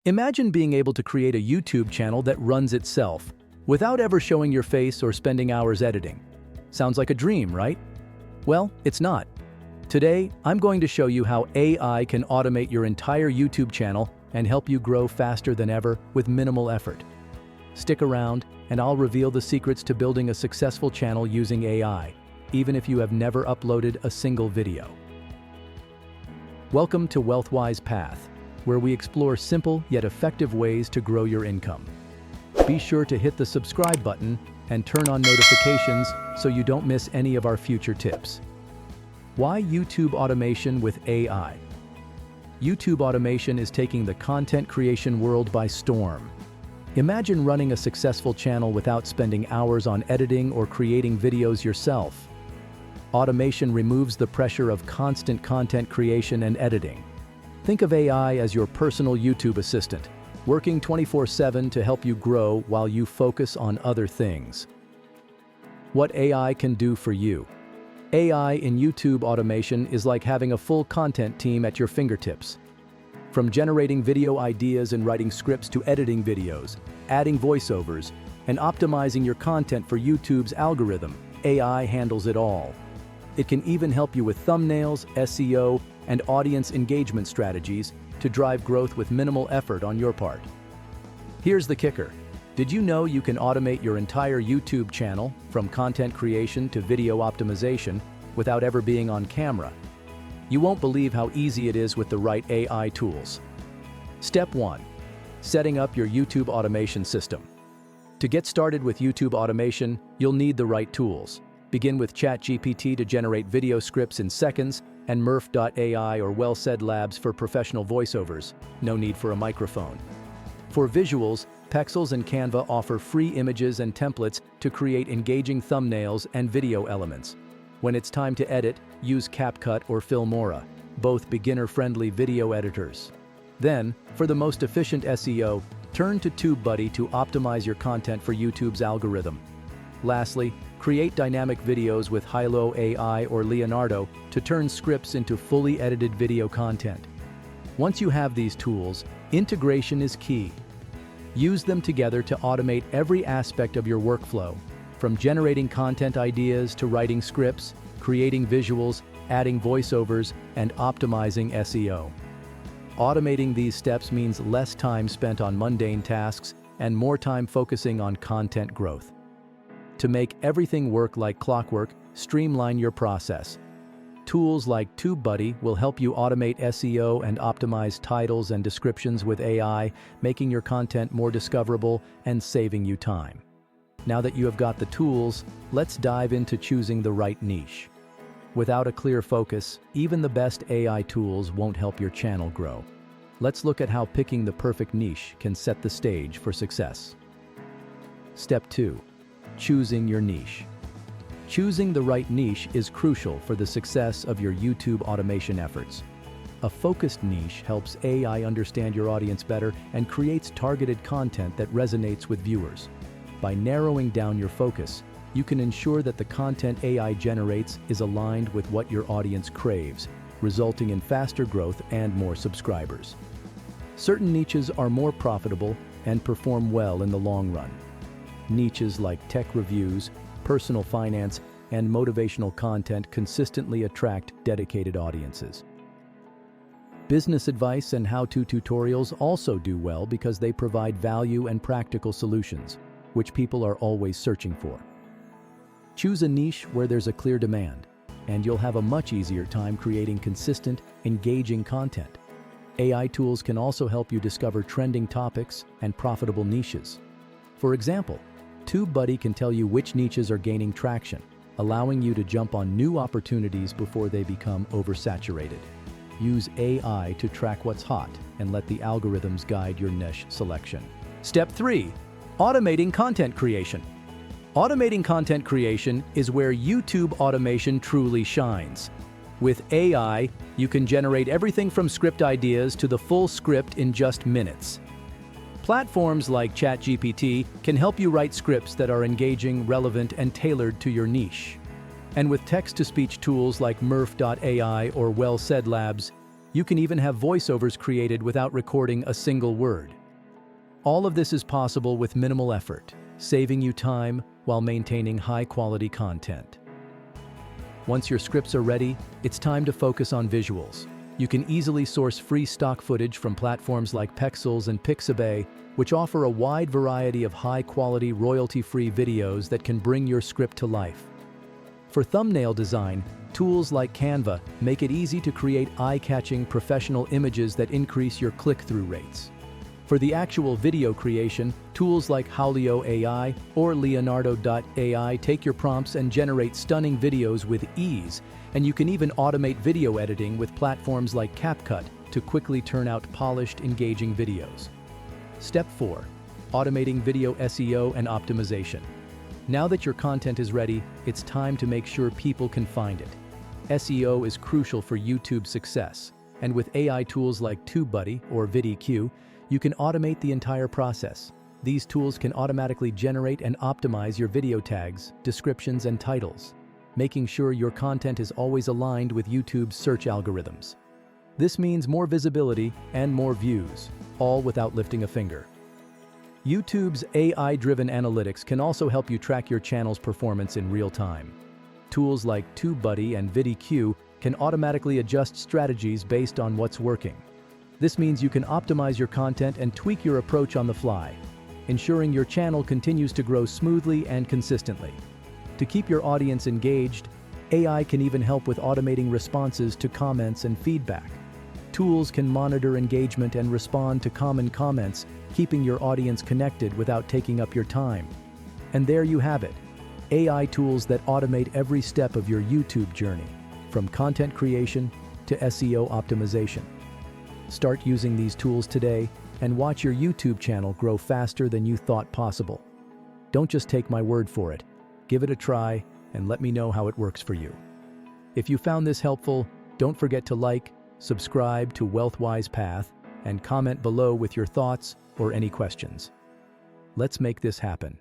Imagine being able to create a YouTube channel that runs itself, without ever showing your face or spending hours editing. Sounds like a dream, right? Well, it's not. Today, I'm going to show you how AI can automate your entire YouTube channel and help you grow faster than ever with minimal effort. Stick around, and I'll reveal the secrets to building a successful channel using AI, even if you have never uploaded a single video. Welcome to Wealthwise Path, where we explore simple yet effective ways to grow your income. Be sure to hit the subscribe button and turn on notifications so you don't miss any of our future tips. Why YouTube automation with AI? YouTube automation is taking the content creation world by storm. Imagine running a successful channel without spending hours on editing or creating videos yourself. Automation removes the pressure of constant content creation and editing. Think of AI as your personal YouTube assistant, working 24/7 to help you grow while you focus on other things. What AI can do for you? AI in YouTube automation is like having a full content team at your fingertips. From generating video ideas and writing scripts to editing videos, adding voiceovers, and optimizing your content for YouTube's algorithm, AI handles it all. It can even help you with thumbnails, SEO, and audience engagement strategies to drive growth with minimal effort on your part. Here's the kicker. Did you know you can automate your entire YouTube channel, from content creation to video optimization, without ever being on camera? You won't believe how easy it is with the right AI tools. Step 1. Setting up your YouTube automation system. To get started with YouTube automation, you'll need the right tools. Begin with ChatGPT to generate video scripts in seconds, and Murf.ai or Well Said Labs for professional voiceovers. No need for a microphone. For visuals, Pexels and Canva offer free images and templates to create engaging thumbnails and video elements. When it's time to edit, use CapCut or Filmora, both beginner-friendly video editors. Then, for the most efficient SEO, turn to TubeBuddy to optimize your content for YouTube's algorithm. Lastly, create dynamic videos with Hilo AI or Leonardo to turn scripts into fully edited video content. Once you have these tools, integration is key. Use them together to automate every aspect of your workflow, from generating content ideas to writing scripts, creating visuals, adding voiceovers, and optimizing SEO. Automating these steps means less time spent on mundane tasks and more time focusing on content growth. To make everything work like clockwork, streamline your process. Tools like TubeBuddy will help you automate SEO and optimize titles and descriptions with AI, making your content more discoverable and saving you time. Now that you have got the tools, let's dive into choosing the right niche. Without a clear focus, even the best AI tools won't help your channel grow. Let's look at how picking the perfect niche can set the stage for success. Step 2. Choosing your niche. Choosing the right niche is crucial for the success of your YouTube automation efforts. A focused niche helps AI understand your audience better and creates targeted content that resonates with viewers. By narrowing down your focus, you can ensure that the content AI generates is aligned with what your audience craves, resulting in faster growth and more subscribers. Certain niches are more profitable and perform well in the long run. Niches like tech reviews, personal finance, and motivational content consistently attract dedicated audiences. Business advice and how-to tutorials also do well because they provide value and practical solutions, which people are always searching for. Choose a niche where there's a clear demand, and you'll have a much easier time creating consistent, engaging content. AI tools can also help you discover trending topics and profitable niches. For example, TubeBuddy can tell you which niches are gaining traction, allowing you to jump on new opportunities before they become oversaturated. Use AI to track what's hot and let the algorithms guide your niche selection. Step 3. Automating content creation. Automating content creation is where YouTube automation truly shines. With AI, you can generate everything from script ideas to the full script in just minutes. Platforms like ChatGPT can help you write scripts that are engaging, relevant, and tailored to your niche. And with text-to-speech tools like Murf.ai or Well Said Labs, You can even have voiceovers created without recording a single word. All of this is possible with minimal effort, saving you time while maintaining high-quality content. Once your scripts are ready, it's time to focus on visuals. You can easily source free stock footage from platforms like Pexels and Pixabay, which offer a wide variety of high-quality, royalty-free videos that can bring your script to life. For thumbnail design, tools like Canva make it easy to create eye-catching professional images that increase your click-through rates. For the actual video creation, tools like Murf.ai or Leonardo.ai take your prompts and generate stunning videos with ease, and you can even automate video editing with platforms like CapCut to quickly turn out polished, engaging videos. Step 4. Automating video SEO and optimization. Now that your content is ready, it's time to make sure people can find it. SEO is crucial for YouTube's success, and with AI tools like TubeBuddy or VidIQ, you can automate the entire process. These tools can automatically generate and optimize your video tags, descriptions, and titles, making sure your content is always aligned with YouTube's search algorithms. This means more visibility and more views, all without lifting a finger. YouTube's AI-driven analytics can also help you track your channel's performance in real time. Tools like TubeBuddy and VidIQ can automatically adjust strategies based on what's working. This means you can optimize your content and tweak your approach on the fly, ensuring your channel continues to grow smoothly and consistently. To keep your audience engaged, AI can even help with automating responses to comments and feedback. Tools can monitor engagement and respond to common comments, keeping your audience connected without taking up your time. And there you have it, AI tools that automate every step of your YouTube journey, from content creation to SEO optimization. Start using these tools today and watch your YouTube channel grow faster than you thought possible. Don't just take my word for it. Give it a try and let me know how it works for you. If you found this helpful, don't forget to like, subscribe to Wealthwise Path, and comment below with your thoughts or any questions. Let's make this happen.